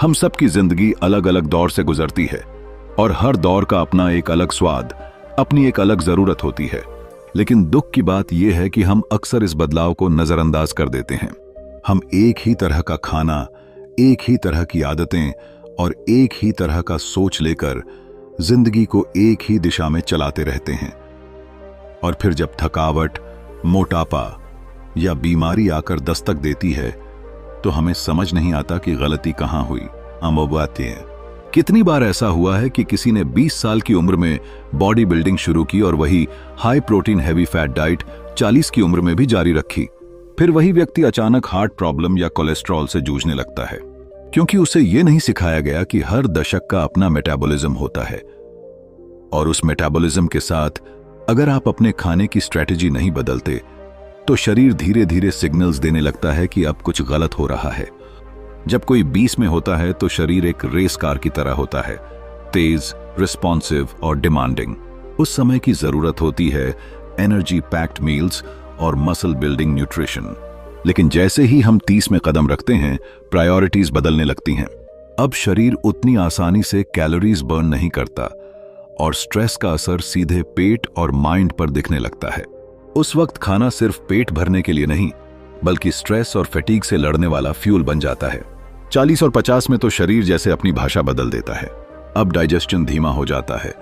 हम सब की जिंदगी अलग अलग दौर से गुजरती है और हर दौर का अपना एक अलग स्वाद, अपनी एक अलग जरूरत होती है। लेकिन दुख की बात यह है कि हम अक्सर इस बदलाव को नजरअंदाज कर देते हैं। हम एक ही तरह का खाना, एक ही तरह की आदतें और एक ही तरह का सोच लेकर जिंदगी को एक ही दिशा में चलाते रहते हैं। और फिर जब थकावट, मोटापा या बीमारी आकर दस्तक देती है तो हमें समझ नहीं आता कि गलती कहां हुई। हम वो बातें हैं। कितनी बार ऐसा हुआ है कि किसी ने 20 साल की उम्र में बॉडी बिल्डिंग शुरू की और वही high protein heavy fat diet 40 की उम्र में भी जारी रखी। फिर वही व्यक्ति अचानक हार्ट प्रॉब्लम या कोलेस्ट्रॉल से जूझने लगता है, क्योंकि उसे यह नहीं सिखाया गया कि हर दशक का अपना मेटाबॉलिज्म होता है। और उस मेटाबॉलिज्म के साथ अगर आप अपने खाने की स्ट्रेटेजी नहीं बदलते तो शरीर धीरे धीरे सिग्नल्स देने लगता है कि अब कुछ गलत हो रहा है। जब कोई 20 में होता है तो शरीर एक रेस कार की तरह होता है, तेज, रिस्पॉन्सिव और डिमांडिंग। उस समय की जरूरत होती है एनर्जी पैक्ड मील्स और मसल बिल्डिंग न्यूट्रिशन। लेकिन जैसे ही हम 30 में कदम रखते हैं, प्रायोरिटीज बदलने लगती हैं। अब शरीर उतनी आसानी से कैलोरीज बर्न नहीं करता और स्ट्रेस का असर सीधे पेट और माइंड पर दिखने लगता है। उस वक्त खाना सिर्फ पेट भरने के लिए नहीं, बल्कि स्ट्रेस और फैटीग से लड़ने वाला फ्यूल बन जाता है। 40 और 50 में तो शरीर जैसे अपनी भाषा बदल देता है। अब डाइजेशन धीमा हो जाता है,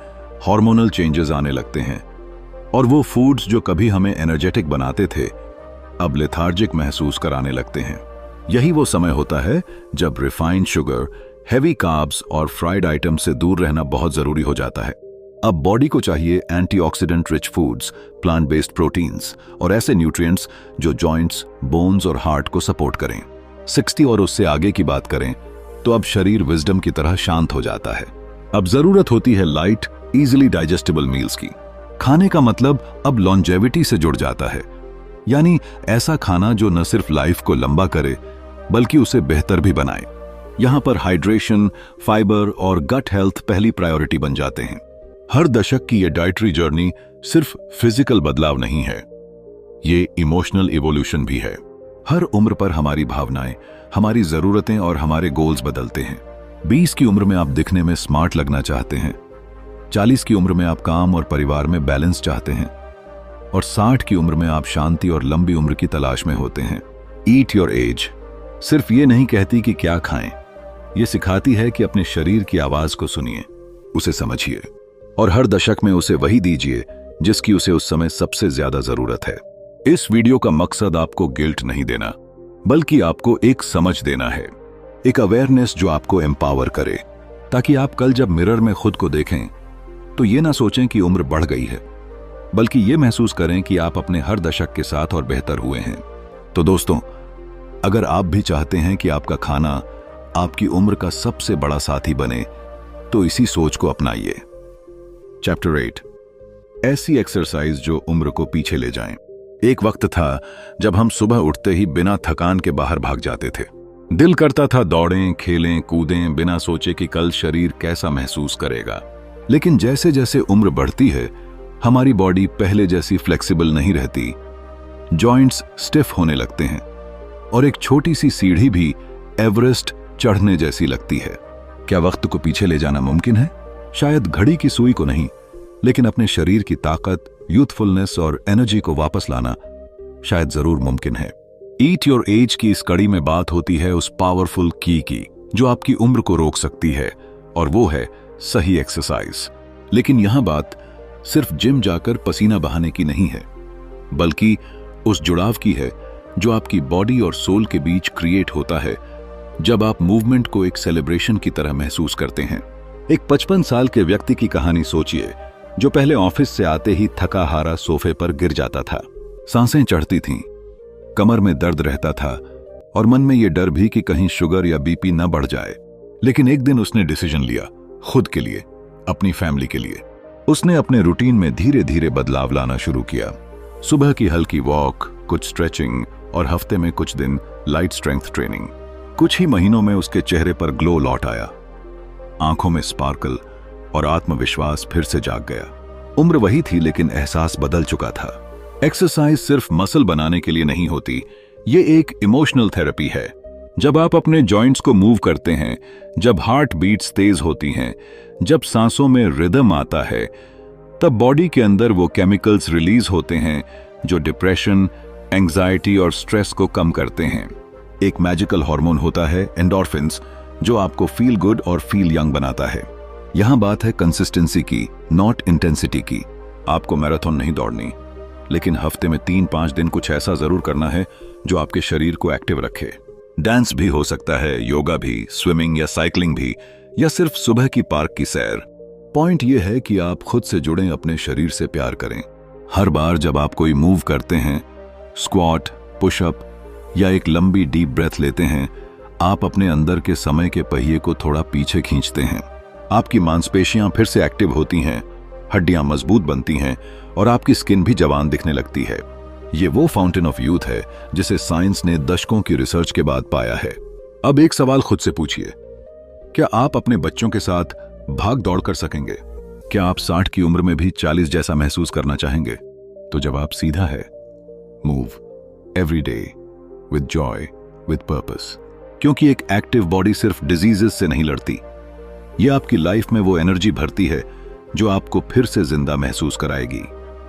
हार्मोनल चेंजेस आने लगते हैं और वो फूड्स जो कभी हमें एनर्जेटिक बनाते थे अब लेथार्जिक महसूस कराने लगते हैं। यही वो समय होता है जब रिफाइंड शुगर, हेवी कार्ब्स और फ्राइड आइटम से दूर रहना बहुत जरूरी हो जाता है। अब बॉडी को चाहिए antioxidant rich foods, plant based proteins और ऐसे न्यूट्रिएंट्स जो जॉइंट्स, बोन्स और हार्ट को सपोर्ट करें। 60 और उससे आगे की बात करें तो अब शरीर विजडम की तरह शांत हो जाता है। अब जरूरत होती है लाइट, इजीली डाइजेस्टेबल मील्स की। खाने का मतलब अब लॉन्जेविटी से जुड़ जाता है, यानी ऐसा खाना जो न सिर्फ लाइफ को लंबा करे बल्कि उसे बेहतर भी बनाए। यहां पर हाइड्रेशन, फाइबर और गट हेल्थ पहली प्रायोरिटी बन जाते हैं। हर दशक की ये डाइटरी जर्नी सिर्फ फिजिकल बदलाव नहीं है, ये इमोशनल इवोल्यूशन भी है। हर उम्र पर हमारी भावनाएं, हमारी जरूरतें और हमारे गोल्स बदलते हैं। 20 की उम्र में आप दिखने में स्मार्ट लगना चाहते हैं, 40 की उम्र में आप काम और परिवार में बैलेंस चाहते हैं और 60 की उम्र में आप शांति और लंबी उम्र की तलाश में होते हैं। ईट योर एज सिर्फ ये नहीं कहती कि क्या खाएं, ये सिखाती है कि अपने शरीर की आवाज को सुनिए, उसे समझिए और हर दशक में उसे वही दीजिए जिसकी उसे उस समय सबसे ज्यादा जरूरत है। इस वीडियो का मकसद आपको गिल्ट नहीं देना, बल्कि आपको एक समझ देना है, एक अवेयरनेस जो आपको एम्पावर करे, ताकि आप कल जब मिरर में खुद को देखें तो ये ना सोचें कि उम्र बढ़ गई है, बल्कि ये महसूस करें कि आप अपने हर दशक के साथ और बेहतर हुए हैं। तो दोस्तों, अगर आप भी चाहते हैं कि आपका खाना आपकी उम्र का सबसे बड़ा साथी बने तो इसी सोच को अपनाइए। चैप्टर 8, ऐसी एक्सरसाइज जो उम्र को पीछे ले जाएं। एक वक्त था जब हम सुबह उठते ही बिना थकान के बाहर भाग जाते थे। दिल करता था दौड़ें, खेलें, कूदें, बिना सोचे कि कल शरीर कैसा महसूस करेगा। लेकिन जैसे जैसे उम्र बढ़ती है, हमारी बॉडी पहले जैसी फ्लेक्सिबल नहीं रहती, जॉइंट्स स्टिफ होने लगते हैं और एक छोटी सी सीढ़ी भी एवरेस्ट चढ़ने जैसी लगती है। क्या वक्त को पीछे ले जाना मुमकिन है? शायद घड़ी की सुई को नहीं, लेकिन अपने शरीर की ताकत, यूथफुलनेस और एनर्जी को वापस लाना शायद जरूर मुमकिन है। ईट योर एज की इस कड़ी में बात होती है उस पावरफुल की जो आपकी उम्र को रोक सकती है, और वो है सही एक्सरसाइज। लेकिन यहां बात सिर्फ जिम जाकर पसीना बहाने की नहीं है, बल्कि उस जुड़ाव की है जो आपकी बॉडी और सोल के बीच क्रिएट होता है जब आप मूवमेंट को एक सेलिब्रेशन की तरह महसूस करते हैं। एक 55 साल के व्यक्ति की कहानी सोचिए, जो पहले ऑफिस से आते ही थका हारा सोफे पर गिर जाता था। सांसें चढ़ती थीं, कमर में दर्द रहता था और मन में यह डर भी कि कहीं शुगर या बीपी न बढ़ जाए। लेकिन एक दिन उसने डिसीजन लिया, खुद के लिए, अपनी फैमिली के लिए। उसने अपने रूटीन में धीरे धीरे बदलाव लाना शुरू किया। सुबह की हल्की वॉक, कुछ स्ट्रेचिंग और हफ्ते में कुछ दिन लाइट स्ट्रेंथ ट्रेनिंग। कुछ ही महीनों में उसके चेहरे पर ग्लो लौट आया, आंखों में स्पार्कल और आत्मविश्वास फिर से जाग गया। उम्र वही थी लेकिन एहसास बदल चुका था। एक्सरसाइज सिर्फ मसल बनाने के लिए नहीं होती, ये एक इमोशनल थेरेपी है। जब आप अपने जॉइंट्स को मूव करते हैं, जब हार्ट बीट्स तेज होती हैं, जब सांसों में रिदम आता है, तब बॉडी के अंदर वो केमिकल्स रिलीज होते हैं जो डिप्रेशन, एंजाइटी और स्ट्रेस को कम करते हैं। एक मैजिकल हार्मोन होता है एंडोर्फिन्स, जो आपको फील गुड और फील यंग बनाता है। यहां बात है कंसिस्टेंसी की, नॉट इंटेंसिटी की। आपको मैराथन नहीं दौड़नी, लेकिन हफ्ते में 3-5 दिन कुछ ऐसा जरूर करना है जो आपके शरीर को एक्टिव रखे। डांस भी हो सकता है, योगा भी, स्विमिंग या साइकिलिंग भी, या सिर्फ सुबह की पार्क की सैर। पॉइंट यह है कि आप खुद से जुड़ें, अपने शरीर से प्यार करें। हर बार जब आप कोई मूव करते हैं, स्क्वाट, पुशअप या एक लंबी डीप ब्रेथ लेते हैं, आप अपने अंदर के समय के पहिए को थोड़ा पीछे खींचते हैं। आपकी मांसपेशियां फिर से एक्टिव होती हैं, हड्डियां मजबूत बनती हैं और आपकी स्किन भी जवान दिखने लगती है। ये वो फाउंटेन ऑफ यूथ है जिसे साइंस ने दशकों की रिसर्च के बाद पाया है। अब एक सवाल खुद से पूछिए, क्या आप अपने बच्चों के साथ भाग दौड़ कर सकेंगे? क्या आप 60 की उम्र में भी 40 जैसा महसूस करना चाहेंगे? तो जवाब सीधा है, move every day with Joy, with purpose. क्योंकि एक एक्टिव बॉडी सिर्फ डिजीजेस से नहीं लड़ती, ये आपकी लाइफ में वो एनर्जी भरती है जो आपको फिर से जिंदा महसूस कराएगी।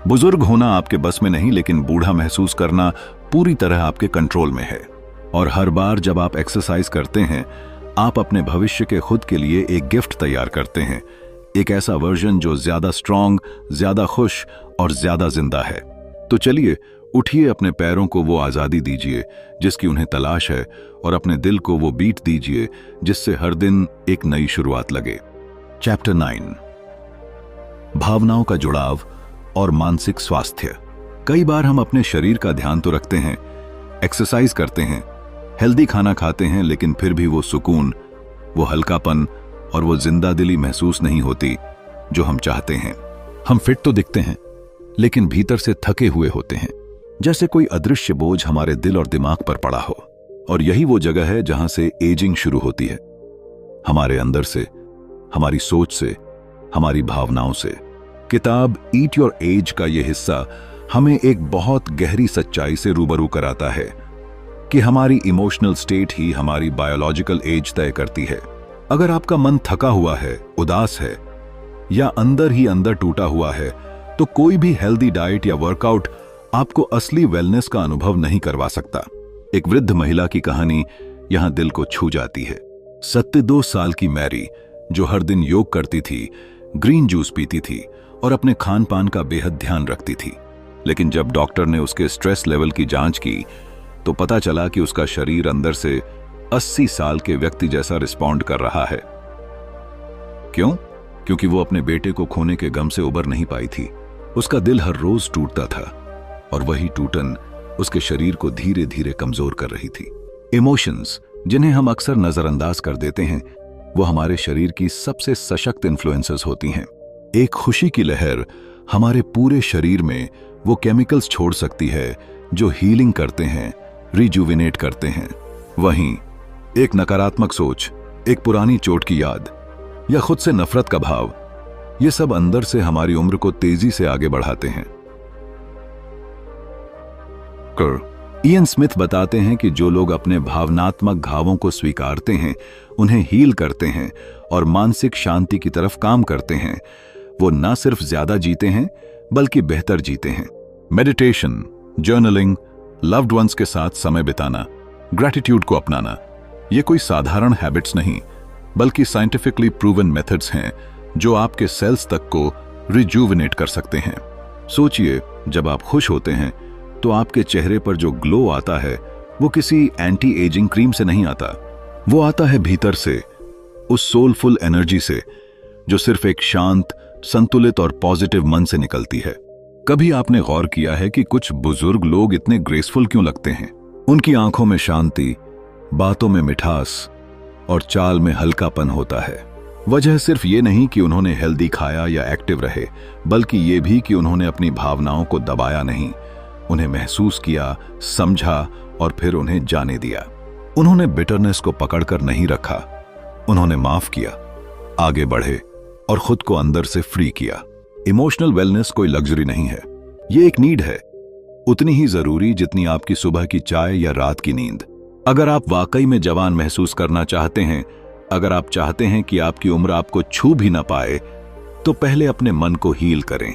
बुजुर्ग होना आपके बस में नहीं, लेकिन बूढ़ा महसूस करना पूरी तरह आपके कंट्रोल में है। और हर बार जब आप एक्सरसाइज करते हैं, आप अपने भविष्य के खुद के लिए एक गिफ्ट तैयार करते हैं, एक ऐसा वर्जन जो ज्यादा स्ट्रांग, ज्यादा खुश और ज्यादा जिंदा है। तो चलिए उठिए, अपने पैरों को वो आजादी दीजिए जिसकी उन्हें तलाश है, और अपने दिल को वो बीट दीजिए जिससे हर दिन एक नई शुरुआत लगे। चैप्टर 9, भावनाओं का जुड़ाव और मानसिक स्वास्थ्य। कई बार हम अपने शरीर का ध्यान तो रखते हैं, एक्सरसाइज करते हैं, हेल्दी खाना खाते हैं, लेकिन फिर भी वो सुकून, वो हल्कापन और वो जिंदा दिली महसूस नहीं होती जो हम चाहते हैं। हम फिट तो दिखते हैं, लेकिन भीतर से थके हुए होते हैं, जैसे कोई अदृश्य बोझ हमारे दिल और दिमाग पर पड़ा हो। और यही वो जगह है जहां से एजिंग शुरू होती है, हमारे अंदर से, हमारी सोच से, हमारी भावनाओं से। किताब ईट योर एज का यह हिस्सा हमें एक बहुत गहरी सच्चाई से रूबरू कराता है कि हमारी इमोशनल स्टेट ही हमारी बायोलॉजिकल एज तय करती है। अगर आपका मन थका हुआ है, उदास है या अंदर ही अंदर टूटा हुआ है, तो कोई भी हेल्दी डाइट या वर्कआउट आपको असली वेलनेस का अनुभव नहीं करवा सकता। एक वृद्ध महिला की कहानी यहां दिल को छू जाती है। 72 साल की मैरी, जो हर दिन योग करती थी, ग्रीन जूस पीती थी और अपने खान पान का बेहद ध्यान रखती थी, लेकिन जब डॉक्टर ने उसके स्ट्रेस लेवल की जांच की तो पता चला कि उसका शरीर अंदर से 80 साल के व्यक्ति जैसा रिस्पॉन्ड कर रहा है। क्यों? क्योंकि वो अपने बेटे को खोने के गम से उबर नहीं पाई थी। उसका दिल हर रोज टूटता था और वही टूटन उसके शरीर को धीरे धीरे कमजोर कर रही थी। इमोशंस, जिन्हें हम अक्सर नजरअंदाज कर देते हैं, वो हमारे शरीर की सबसे सशक्त इन्फ्लुएंसर्स होती हैं। एक खुशी की लहर हमारे पूरे शरीर में वो केमिकल्स छोड़ सकती है जो हीलिंग करते हैं, रिजुविनेट करते हैं। वहीं एक नकारात्मक सोच, एक पुरानी चोट की याद या खुद से नफरत का भाव, ये सब अंदर से हमारी उम्र को तेजी से आगे बढ़ाते हैं। इयन स्मिथ बताते हैं कि जो लोग अपने भावनात्मक घावों को स्वीकारते हैं, उन्हें हील करते हैं और मानसिक शांति की तरफ काम करते हैं, वो न सिर्फ ज्यादा जीते हैं बल्कि बेहतर जीते हैं। मेडिटेशन, जर्नलिंग, लव्ड वंस के साथ समय बिताना, ग्रैटिट्यूड को अपनाना, ये कोई साधारण हैबिट्स नहीं बल्कि साइंटिफिकली प्रूवन मेथड्स हैं जो आपके सेल्स तक को रिजुविनेट कर सकते हैं। सोचिए, जब आप खुश होते हैं तो आपके चेहरे पर जो ग्लो आता है वो किसी एंटी एजिंग क्रीम से नहीं आता, वो आता है भीतर से, उस सोलफुल एनर्जी से जो सिर्फ एक शांत, संतुलित और पॉजिटिव मन से निकलती है। कभी आपने गौर किया है कि कुछ बुजुर्ग लोग इतने ग्रेसफुल क्यों लगते हैं? उनकी आंखों में शांति, बातों में मिठास और चाल में हल्कापन होता है। वजह सिर्फ ये नहीं कि उन्होंने हेल्दी खाया या एक्टिव रहे, बल्कि ये भी कि उन्होंने अपनी भावनाओं को दबाया नहीं, उन्हें महसूस किया, समझा और फिर उन्हें जाने दिया। उन्होंने बिटरनेस को पकड़कर नहीं रखा, उन्होंने माफ किया, आगे बढ़े और खुद को अंदर से फ्री किया। इमोशनल वेलनेस कोई लग्जरी नहीं है, ये एक नीड है, उतनी ही जरूरी जितनी आपकी सुबह की चाय या रात की नींद। अगर आप वाकई में जवान महसूस करना चाहते हैं, अगर आप चाहते हैं कि आपकी उम्र आपको छू भी ना पाए, तो पहले अपने मन को हील करें,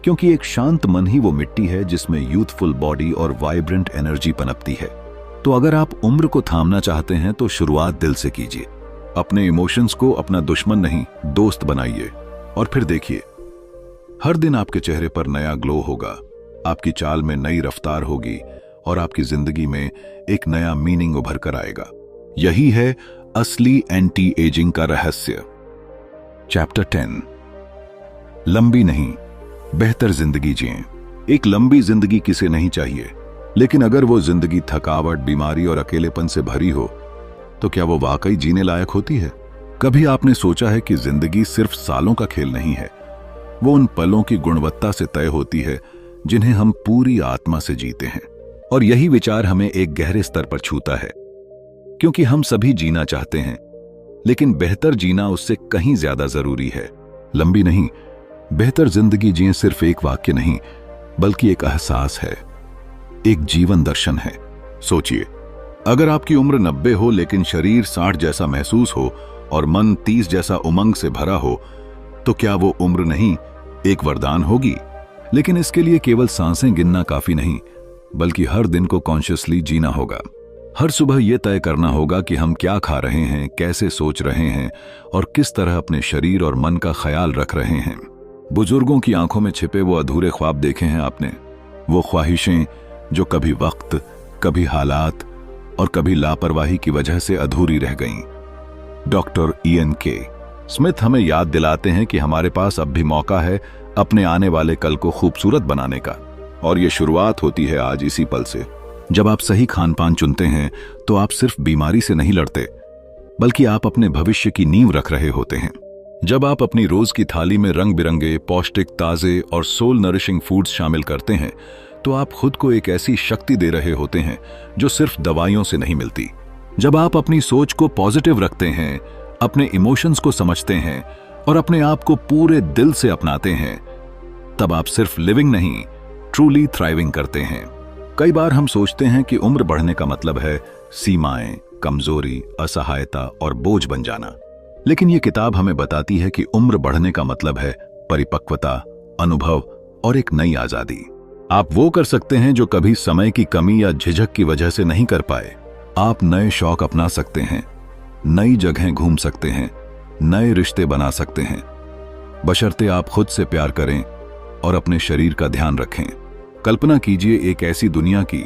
क्योंकि एक शांत मन ही वो मिट्टी है जिसमें यूथफुल बॉडी और वाइब्रेंट एनर्जी पनपती है। तो अगर आप उम्र को थामना चाहते हैं तो शुरुआत दिल से कीजिए। अपने इमोशंस को अपना दुश्मन नहीं, दोस्त बनाइए, और फिर देखिए हर दिन आपके चेहरे पर नया ग्लो होगा, आपकी चाल में नई रफ्तार होगी और आपकी जिंदगी में एक नया मीनिंग उभर कर आएगा। यही है असली एंटी एजिंग का रहस्य। चैप्टर 10, लंबी नहीं, बेहतर जिंदगी जिएं। एक लंबी जिंदगी किसे नहीं चाहिए, लेकिन अगर वो जिंदगी थकावट, बीमारी और अकेलेपन से भरी हो तो क्या वो वाकई जीने लायक होती है? कभी आपने सोचा है कि जिंदगी सिर्फ सालों का खेल नहीं है, वो उन पलों की गुणवत्ता से तय होती है जिन्हें हम पूरी आत्मा से जीते हैं। और यही विचार हमें एक गहरे स्तर पर छूता है, क्योंकि हम सभी जीना चाहते हैं, लेकिन बेहतर जीना उससे कहीं ज्यादा जरूरी है। लंबी नहीं, बेहतर जिंदगी जिए सिर्फ एक वाक्य नहीं, बल्कि एक एहसास है, एक जीवन दर्शन है। सोचिए, अगर आपकी उम्र 90 हो लेकिन शरीर 60 जैसा महसूस हो और मन 30 जैसा उमंग से भरा हो, तो क्या वो उम्र नहीं एक वरदान होगी? लेकिन इसके लिए केवल सांसें गिनना काफी नहीं, बल्कि हर दिन को कॉन्शियसली जीना होगा। हर सुबह यह तय करना होगा कि हम क्या खा रहे हैं, कैसे सोच रहे हैं और किस तरह अपने शरीर और मन का ख्याल रख रहे हैं। बुजुर्गों की आंखों में छिपे वो अधूरे ख्वाब देखे हैं आपने, वो ख्वाहिशें जो कभी वक्त, कभी हालात और कभी लापरवाही की वजह से अधूरी रह गईं। डॉक्टर ईएन के स्मिथ हमें याद दिलाते हैं कि हमारे पास अब भी मौका है अपने आने वाले कल को खूबसूरत बनाने का, और ये शुरुआत होती है आज इसी पल से। जब आप सही खान पान चुनते हैं तो आप सिर्फ बीमारी से नहीं लड़ते, बल्कि आप अपने भविष्य की नींव रख रहे होते हैं। जब आप अपनी रोज की थाली में रंग बिरंगे, पौष्टिक, ताजे और सोल नरिशिंग फूड्स शामिल करते हैं, तो आप खुद को एक ऐसी शक्ति दे रहे होते हैं जो सिर्फ दवाइयों से नहीं मिलती। जब आप अपनी सोच को पॉजिटिव रखते हैं, अपने इमोशंस को समझते हैं और अपने आप को पूरे दिल से अपनाते हैं, तब आप सिर्फ लिविंग नहीं, ट्रूली थ्राइविंग करते हैं। कई बार हम सोचते हैं कि उम्र बढ़ने का मतलब है सीमाएं, कमजोरी, असहायता और बोझ बन जाना, लेकिन ये किताब हमें बताती है कि उम्र बढ़ने का मतलब है परिपक्वता, अनुभव और एक नई आजादी। आप वो कर सकते हैं जो कभी समय की कमी या झिझक की वजह से नहीं कर पाए। आप नए शौक अपना सकते हैं, नई जगहें घूम सकते हैं, नए रिश्ते बना सकते हैं, बशर्ते आप खुद से प्यार करें और अपने शरीर का ध्यान रखें। कल्पना कीजिए एक ऐसी दुनिया की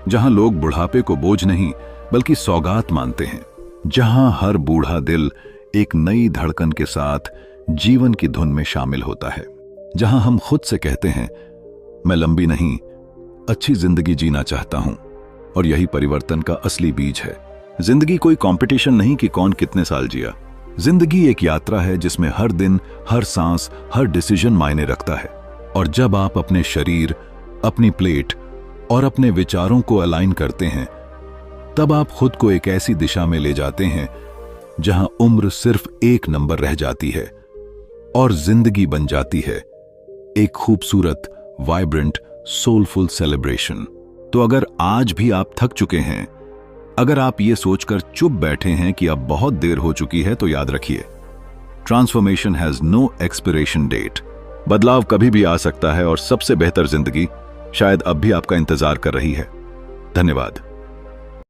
जहां लोग बुढ़ापे को बोझ नहीं बल्कि सौगात मानते हैं, जहां हर बूढ़ा दिल एक नई धड़कन के साथ जीवन की धुन में शामिल होता है, जहां हम खुद से कहते हैं मैं लंबी नहीं, अच्छी जिंदगी जीना चाहता हूं। और यही परिवर्तन का असली बीज है। जिंदगी कोई कंपटीशन नहीं कि कौन कितने साल जिया। जिंदगी एक यात्रा है जिसमें हर दिन, हर सांस, हर डिसीजन मायने रखता है। और जब आप अपने शरीर, अपनी प्लेट और अपने विचारों को अलाइन करते हैं, तब आप खुद को एक ऐसी दिशा में ले जाते हैं जहां उम्र सिर्फ एक नंबर रह जाती है और जिंदगी बन जाती है एक खूबसूरत, वाइब्रेंट, सोलफुल सेलिब्रेशन। तो अगर आज भी आप थक चुके हैं, अगर आप ये सोचकर चुप बैठे हैं कि अब बहुत देर हो चुकी है, तो याद रखिए, transformation has no expiration date. बदलाव कभी भी आ सकता है और सबसे बेहतर जिंदगी शायद अब भी आपका इंतजार कर रही है। धन्यवाद।